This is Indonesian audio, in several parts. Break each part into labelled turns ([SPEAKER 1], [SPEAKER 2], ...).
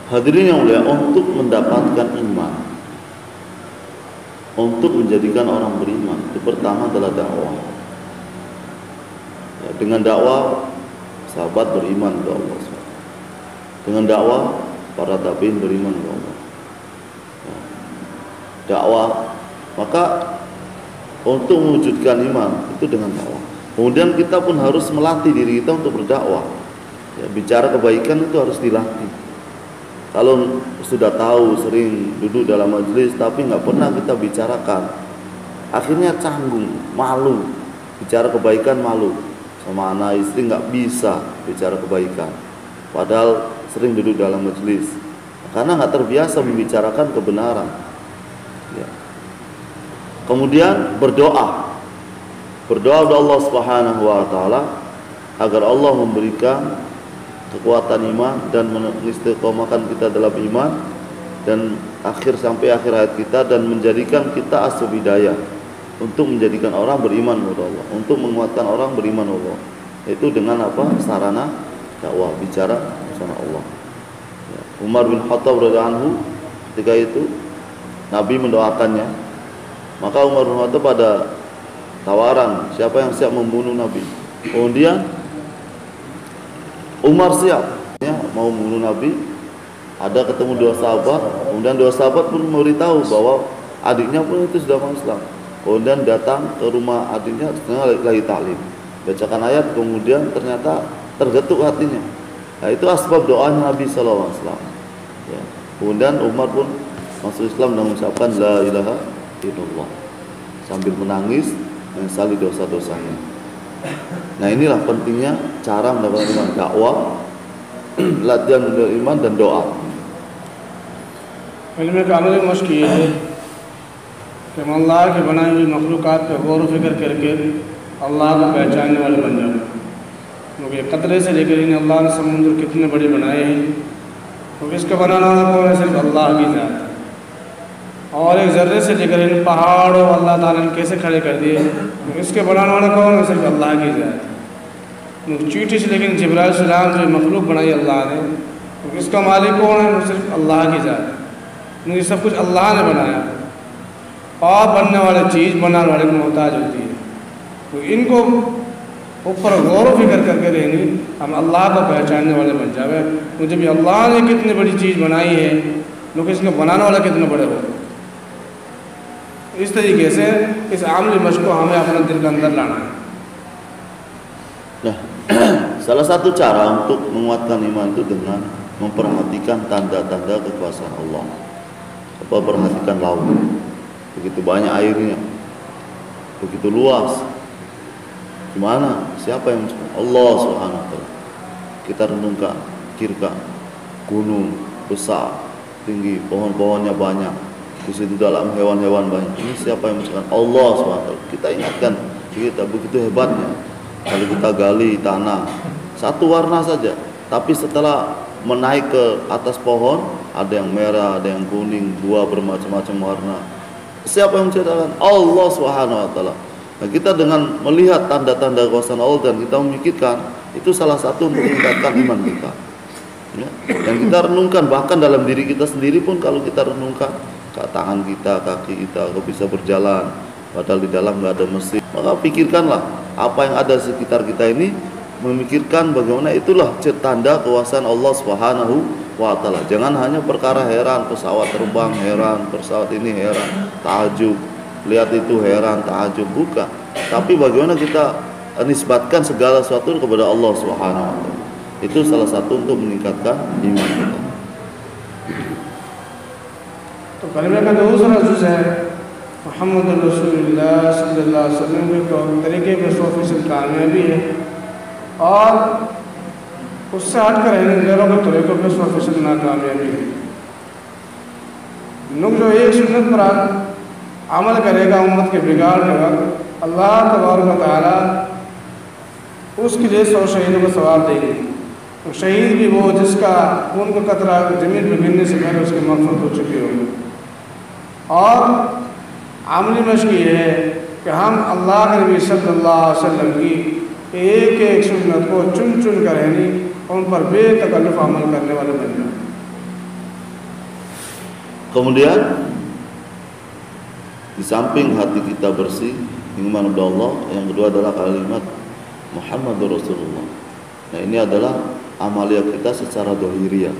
[SPEAKER 1] Hadirin yang mulia, untuk mendapatkan iman, untuk menjadikan orang beriman, itu pertama adalah dakwah. Ya, dengan dakwah sahabat beriman ke Allah. Dengan dakwah para tabi'in beriman ke Allah. Ya, dakwah, maka untuk mewujudkan iman itu dengan dakwah. Kemudian kita pun harus melatih diri kita untuk berdakwah. Ya, bicara kebaikan itu harus dilatih. Kalau sudah tahu sering duduk dalam majelis tapi nggak pernah kita bicarakan, akhirnya canggung, malu. Bicara kebaikan malu, sama anak istri nggak bisa bicara kebaikan. Padahal sering duduk dalam majelis karena nggak terbiasa membicarakan kebenaran. Ya. Kemudian berdoa kepada Allah Subhanahu wa taala agar Allah memberikan kekuatan iman dan mengistiqomahkan kita dalam iman dan sampai akhir hayat kita, dan menjadikan kita asbab hidayah untuk menjadikan orang beriman kepada Allah, untuk menguatkan orang beriman kepada Allah. Itu dengan apa? Sarana dakwah, bicara bersama Allah. Ya. Umar bin Khattab radhiyallahu anhu ketika itu Nabi mendoakannya, maka Umar bin Khattab pada tawaran siapa yang siap membunuh Nabi. Kemudian Umar siap, ya, mau membunuh Nabi. Ada ketemu dua sahabat, kemudian dua sahabat pun memberitahu bahwa adiknya pun itu sudah masuk Islam. Kemudian datang ke rumah adiknya, sedang lagi taklim, bacakan ayat, kemudian ternyata tergetuk hatinya. Nah, itu asbab doanya Nabi SAW. Ya. Kemudian Umar pun masuk Islam dan mengucapkan la ilaha illallah sambil menangis menyesali dosa-dosanya. Nah, inilah pentingnya cara mendapatkan iman, dakwah, latihan untuk iman dan doa.
[SPEAKER 2] इल्म कामिल मश्क ये है कि हम अल्लाह के बनाई हुई मखलूक़ात पे गौर व फिक्र करके अल्लाह को पहचानने वाले बन जाए। क्योंकि कतरे से लेकर इन अल्लाह ने समुद्र कितने बड़े बनाए हैं, क्योंकि इसका बनाना वाला कौन है? सिर्फ अल्लाह की ज़ात है। और एक ज़र्रे से लेकर इन पहाड़ों अल्लाह ताला ने कैसे खड़े कर दिए, इसके बनाने वाला कौन है? सिर्फ अल्लाह की ज़ात है। चींटी से लेकिन जिब्राइल सलाम जो मखलूक बनाई अल्लाह ने, तो इसका मालिक कौन है? सिर्फ अल्लाह की ज़ात है। ये सब कुछ अल्लाह ने बनाया, और बनने वाली चीज़ बनाने वाले को मोहताज होती है। तो इनको ऊपर गौर व फिक्र करके रहेंगे, हम अल्लाह को पहचानने वाले बन जाए। तो जब अल्लाह ने कितनी बड़ी चीज़ बनाई है, लोग इसको बनाने वाला कितने बड़े हो। इस तरीके से इस आमली मश्क को हमें अपने दिल के अंदर लाना है।
[SPEAKER 1] Nah, salah satu cara untuk menguatkan iman itu dengan memperhatikan tanda-tanda kekuasaan Allah. Apa? Perhatikan laut, begitu banyak airnya, begitu luas. Gimana? Siapa yang Allah Subhanahu wa taala? Kita renungkan, pikirkan, gunung besar, tinggi, pohon-pohonnya banyak, di situ dalam hewan-hewan banyak. Ini siapa yang menciptakan? Allah Subhanahu wa taala. Kita ingatkan kita begitu hebatnya. Kalau kita gali tanah satu warna saja, tapi setelah menaik ke atas pohon, ada yang merah, ada yang kuning, buah bermacam-macam warna. Siapa yang menciptakan? Allah Subhanahu wa taala. Nah, kita dengan melihat tanda-tanda kekuasaan Allah dan kita memikirkan, itu salah satu untuk meningkatkan iman kita. Ya. Dan kita renungkan, bahkan dalam diri kita sendiri pun kalau kita renungkan, tangan kita, kaki kita kok bisa berjalan, padahal di dalam nggak ada mesin. Maka pikirkanlah apa yang ada di sekitar kita ini, memikirkan bagaimana itulah tanda kekuasaan Allah Subhanahu wa taala. Jangan hanya perkara heran, pesawat terbang heran, pesawat ini heran, takjub, lihat itu heran, takjub, bukan. Tapi bagaimana kita nisbatkan segala sesuatu kepada Allah Subhanahu wa taala. Itu salah satu untuk meningkatkan iman kita.
[SPEAKER 2] तो कलमे का दूसरा जुज़ है मोहम्मद रसूलुल्लाह सल्लल्लाहु अलैहि वसल्लम के तरीके में 100% कामयाबी है, और उससे हट कर रहने गैरों के तरीक़ों पर 100% नाकामयाबी है। लोग जो एक सुन्नत पर अमल करेगा उम्मत के बिगाड़ देगा, अल्लाह तबारक व तआला उसके लिए 100 शहीदों को सवाब देंगे। तो शहीद भी वो जिसका खून का कतरा ज़मीन पर गिरने से पहले उसकी मग़फ़िरत हो चुकी होगी। और आमली मश्क ये है कि हम अल्लाह के नबी सल्लल्लाहु अलैहि वसल्लम की एक एक सुन्नत को चुन चुन कर रहनी, उन पर बेतकल्लुफ़ अमल करने वाले बन जाए।
[SPEAKER 1] Kemudian di samping hati kita bersih iman kepada Allah, yang kedua adalah kalimat Muhammadur Rasulullah. Nah, ini adalah amalia kita secara dohiriyah.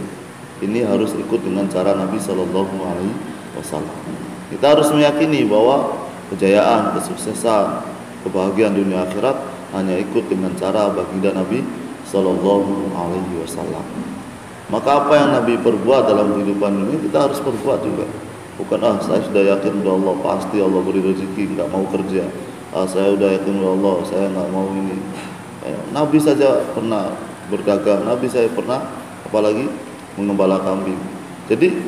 [SPEAKER 1] Ini harus ikut dengan cara Nabi Shallallahu Alaihi Wasallam. Kita harus meyakini bahwa kejayaan, kesuksesan, kebahagiaan dunia akhirat hanya ikut dengan cara baginda Nabi Shallallahu Alaihi Wasallam. Maka apa yang Nabi perbuat dalam kehidupan ini kita harus perbuat juga. Bukan saya sudah yakin kepada Allah, pasti Allah beri rezeki, nggak mau kerja. Saya sudah yakin kepada Allah, saya nggak mau ini. Nabi saja pernah berdagang, Nabi saya pernah apalagi mengembala kambing. Jadi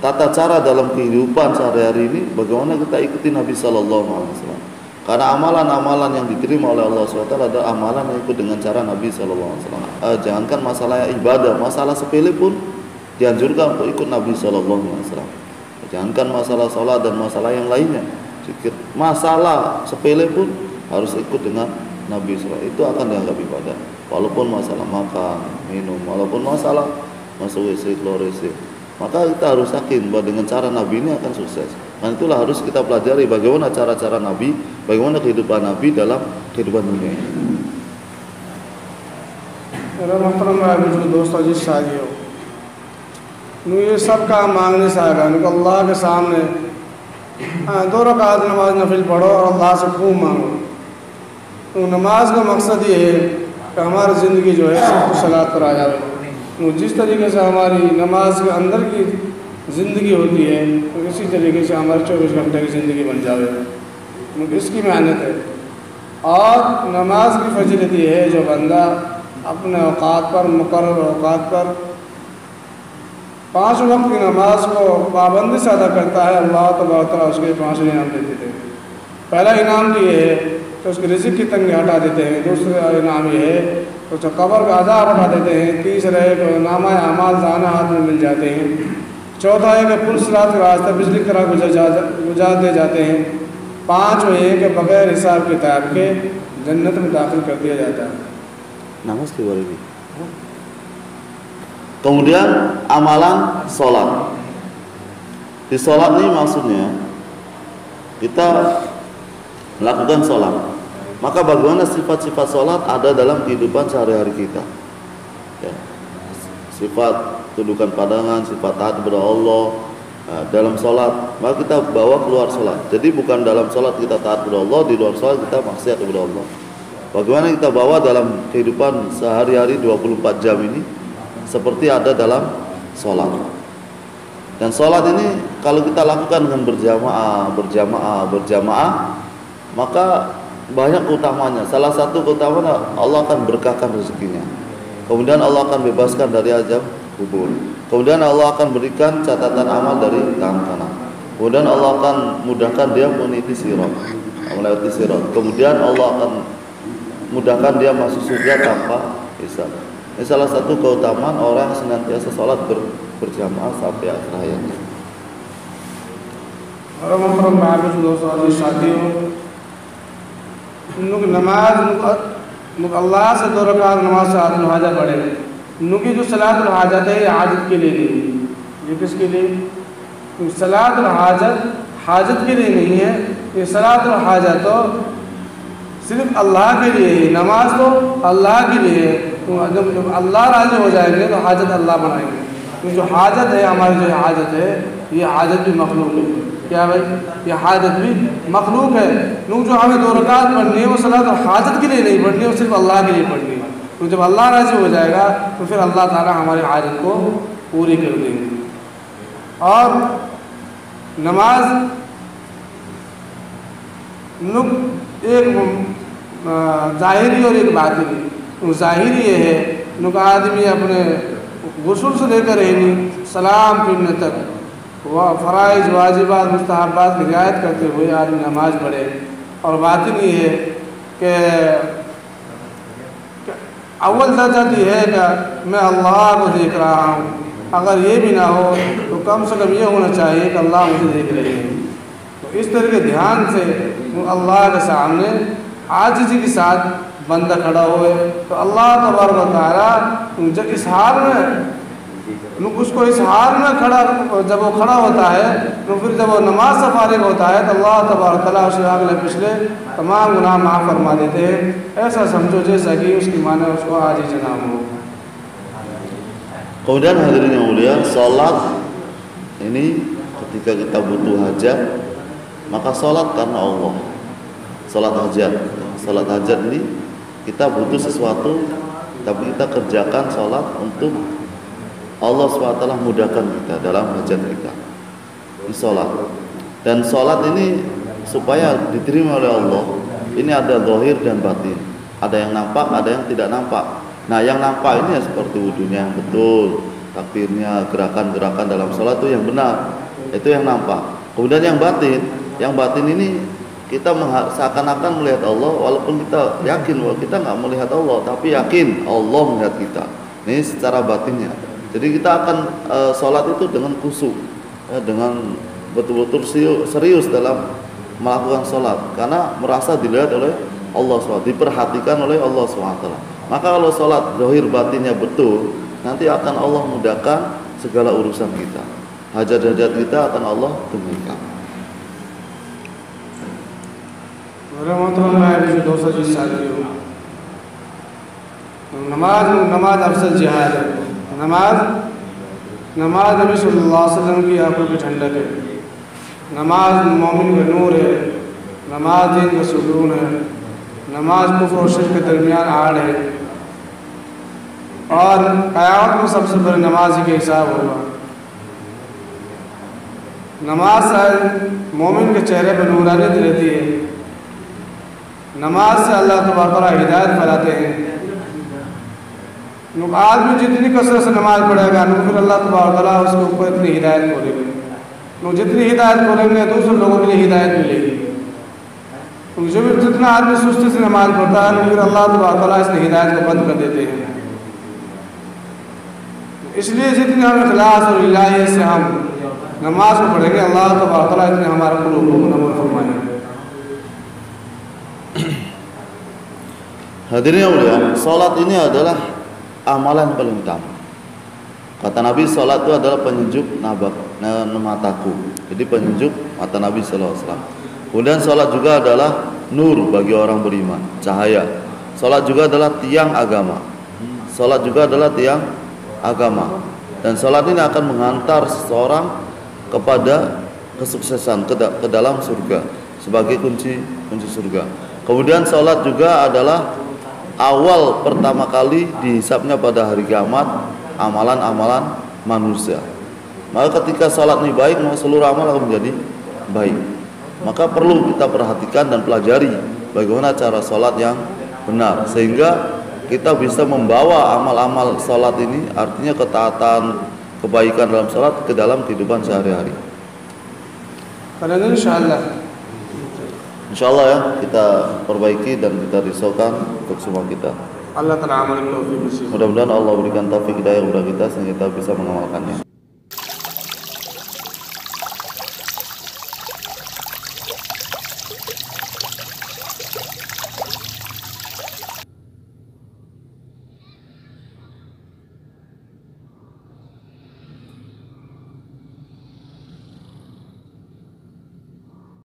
[SPEAKER 1] tata cara dalam kehidupan sehari-hari ini bagaimana kita ikuti Nabi Sallallahu Alaihi Wasallam. Karena amalan-amalan yang diterima oleh Allah SWT adalah amalan yang ikut dengan cara Nabi Sallallahu Alaihi Wasallam. Jangankan masalah ibadah, masalah sepele pun dianjurkan untuk ikut Nabi Sallallahu Alaihi Wasallam. Jangankan masalah sholat dan masalah yang lainnya, masalah sepele pun harus ikut dengan Nabi SAW. Itu akan dianggap ibadah. Walaupun masalah makan, minum, walaupun masalah masuk WC, keluar WC, maka kita harus yakin bahwa dengan cara Nabi ini akan sukses. Dan itulah harus kita pelajari bagaimana cara-cara Nabi, bagaimana kehidupan Nabi dalam kehidupan dunia ini.
[SPEAKER 2] ये सब काम मांगने से आएगा, अल्लाह के सामने 2 रकात नमाज नफिल पढ़ो और अल्लाह से खूब मांगो। तो नमाज का मकसद ये है कि हमारी ज़िंदगी जो है सब कुछ सलात पर आ जाए। तो जिस तरीके से हमारी नमाज के अंदर की ज़िंदगी होती है तो इसी तरीके से हमारी 24 घंटे की ज़िंदगी बन जाए। तो इसकी मेहनत है। और नमाज की फजीलत ये है जो बंदा अपने औकात पर, मुकर्रर औकात पर 5 वक्त की नमाज को पाबंदी से अदा करता है, अल्लाह तबारक व तआला उसके 5 इनाम दे देते हैं। पहला इनाम तो ये है कि उसकी रिज़्क़ की तंगी हटा देते हैं। दूसरा इनाम ये है कि उसको कब्र का अज़ाब हटा देते हैं। तीसरा है कि नामा अमाल दाना हाथ में मिल जाते हैं। चौथा है कि पुल सिरात का रास्ता बिजली की तरह गुजार दे जाते हैं। 5 है कि बगैर हिसाब किताब के जन्नत में दाखिल कर दिया जाता है।
[SPEAKER 1] Namaज keluar ini. Kemudian amalan sholat. Di sholat ini maksudnya kita melakukan sholat. Maka bagaimana sifat-sifat sholat ada dalam kehidupan sehari-hari kita. Ya. Sifat tundukan pandangan, sifat taat kepada Allah dalam sholat. Maka kita bawa keluar sholat. Jadi bukan dalam sholat kita taat kepada Allah, di luar sholat kita maksiat kepada Allah. Bagaimana kita bawa dalam kehidupan sehari-hari 24 jam ini seperti ada dalam sholat. Dan sholat ini kalau kita lakukan dengan berjamaah, maka banyak keutamanya. Salah satu keutamaan Allah akan berkahkan rezekinya. Kemudian Allah akan bebaskan dari azab kubur. Kemudian Allah akan berikan catatan amal dari tangan kanan. Kemudian Allah akan mudahkan dia melewati sirat. Kemudian Allah akan mudahkan dia masuk surga tanpa hisab. Ini salah satu keutamaan orang yang senantiasa sholat berjamaah sampai akhir hayatnya.
[SPEAKER 2] नमाज अल्लाह से 2 रकात नमाज से आदत हाजत पढ़े। की जो सलातुल हाजत है ये हाजत के लिए नहीं है। ये किसके लिए? सलातुल हाजत के लिए नहीं है। ये सलातुल हाजत तो सिर्फ अल्लाह के लिए है। नमाज तो अल्लाह के लिए है। तो जब अल्लाह राज़ी हो जाएंगे तो हाजत अल्लाह बनाएंगे। तो जो हाजत है हमारी, जो हाजत है ये हाजत भी मखलूक है। क्या भाई? ये हाजत भी मखलूक है। लोग जो हमें 2 रकात पढ़नी है वो सलात तो हाजत के लिए नहीं पढ़नी है, वो सिर्फ अल्लाह के लिए पढ़नी है। तो जब अल्लाह राज़ी हो जाएगा तो फिर अल्लाह ताला हमारी हाजत को पूरी कर देंगे। और नमाज एक ज़ाहिरी और एक बातिनी। ज़ाहिरी ये है कि आदमी अपने गुस्ल से लेकर सलाम फिरने तक वह फ़राइज़, वाजिबात, मुस्तहब्बात की रियायत करते हुए आदमी नमाज पढ़े। और बातिनी है कि अव्वल दर्जा तो है कि मैं अल्लाह को देख रहा हूँ। अगर ये भी ना हो तो कम से कम ये होना चाहिए कि अल्लाह मुझे देख रहे हैं। तो इस तरह के ध्यान से अल्लाह के सामने आजिज़ी के साथ बंदा खड़ा हुए तो अल्लाह तबारक व तआला जब इस हाल में उसको इस हाल में खड़ा, जब वो खड़ा होता है तो फिर जब वो नमाज से फारिग होता है तो अल्लाह तबारक तआला उसके अगले पिछले तमाम गुनाह माफ़ फरमा देते हैं। ऐसा समझो जैसा कि उसकी माने उसको आज ही जनाब हो।
[SPEAKER 1] Kemudian hadirin yang mulia, sholat ini ketika kita butuh hajat, maka sholat karena Allah. Sholat hajat, sholat hajat ini kita butuh sesuatu, tapi kita kerjakan sholat untuk Allah SWT mudahkan kita dalam hajat kita. Ini sholat. Dan sholat ini supaya diterima oleh Allah, ini ada zahir dan batin. Ada yang nampak, ada yang tidak nampak. Nah, yang nampak ini ya seperti wudunya yang betul, takbirnya, gerakan-gerakan dalam sholat itu yang benar, itu yang nampak. Kemudian yang batin ini kita seakan-akan melihat Allah, walaupun kita yakin bahwa kita nggak melihat Allah, tapi yakin Allah melihat kita. Ini secara batinnya. Jadi kita akan sholat itu dengan khusyuk, dengan betul-betul serius dalam melakukan sholat, karena merasa dilihat oleh Allah SWT, diperhatikan oleh Allah SWT. Maka kalau sholat zahir batinnya betul, nanti akan Allah mudahkan segala urusan kita, hajat-hajat kita akan Allah tunaikan.
[SPEAKER 2] नमाज अफसल जिहाद है। नमाज नबी सल्लल्लाहु अलैहि वसल्लम की आंखों की ठंडक है। नमाज मोमिन का नूर है। नमाज दीन का सुकून है। नमाज कुफ्र और शिर्क के दरमियान आड़ है। और क़यामत में सबसे बड़ी नमाज ही का हिसाब होगा। नमाज से मोमिन के चेहरे पर नूरानियत रहती है। नमाज से अल्लाह तबारक व तआला हिदायत फैलाते हैं। आदमी जितनी कसरत से नमाज पढ़ेगा फिर अल्लाह तबारक व तआला उसके ऊपर इतनी हिदायत खोलेंगे। जितनी हिदायत खोलेंगे दूसरे लोगों के लिए हिदायत मिलेगी। जो भी जितना आदमी सुस्ती से नमाज पढ़ता है फिर अल्लाह तबारक व तआला इसने हिदायत को बंद कर देते हैं। इसलिए जितने हम इखलास और इलाही से हम नमाज को पढ़ेंगे अल्लाह तबारक व तआला इतने हमारा कुल नमूर फरमाएंगे।
[SPEAKER 1] Hadirin yang mulia, salat ini adalah amalan paling utama. Kata Nabi, salat itu adalah penyejuk mataku. Jadi penyejuk mata Nabi sallallahu alaihi wasallam. Kemudian salat juga adalah nur bagi orang beriman, cahaya. Salat juga adalah tiang agama. Salat juga adalah tiang agama. Dan salat ini akan menghantar seseorang kepada kesuksesan ke dalam surga sebagai kunci surga. Kemudian salat juga adalah awal pertama kali dihisapnya pada hari kiamat amalan-amalan manusia. Maka ketika salat ini baik, maka seluruh amal akan menjadi baik. Maka perlu kita perhatikan dan pelajari bagaimana cara salat yang benar, sehingga kita bisa membawa amal-amal salat ini, artinya ketaatan, kebaikan dalam salat ke dalam kehidupan sehari-hari. Insyaallah ya, kita perbaiki dan kita risaukan untuk semua kita.
[SPEAKER 2] Allah Ta'ala amal taufik.
[SPEAKER 1] Mudah-mudahan Allah berikan taufik hidayah kepada kita sehingga kita bisa mengamalkannya.